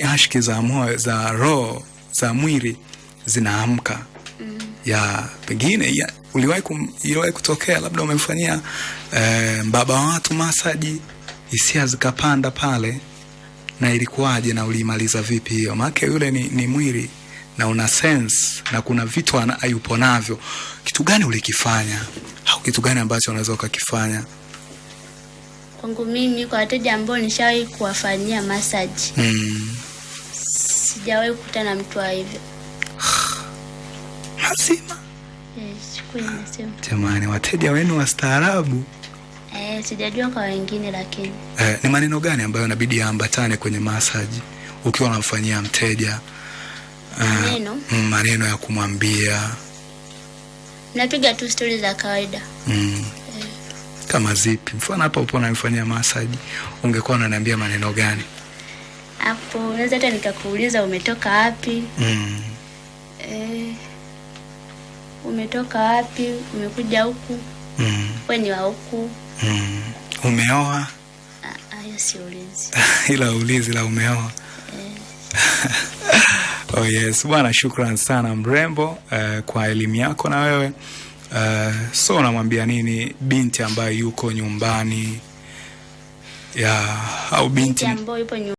ashki za moyo, za roho, za mwili zinaamka. Ya pengine uliwahi kutokea labda umemfanyia baba wa watu masaji, hisia zikapanda pale, na ilikuwaje na ulimaliza vipi hiyo? Maana yule ni mwili na una sense na kuna vitu hayupo navyo. Kitu gani ulikifanya au kitu gani ambacho unaweza ukakifanya? Kwangu mimi, kwa wateja ambao nishawahi kuwafanyia massage, sijawahi kukutana na mtu wa hivyo. Lazima. Kweli nasema. Jamani, wateja wenu wastaarabu. Sijajua kwa wengine lakini. Ni maneno gani ambayo inabidi yaambatane kwenye massage ukiwa unamfanyia mteja? Maneno ya kumwambia. Napiga tu stories za kawaida. Kama zipi? Mfano hapa upo unamfanyia massage, ungekuwa unaniambia maneno gani? Hapo unaweza hata nikakuuliza umetoka wapi? Umetoka wapi? Umekuja huku? Wewe ni wa huku? Umeoa? Hiyo si ulizi. Ila ulizi la umeoa. Oh yes, bwana, shukrani sana mrembo kwa elimu yako. Na wewe so unamwambia nini binti ambaye yuko nyumbani, au binti ambaye yupo nyumbani?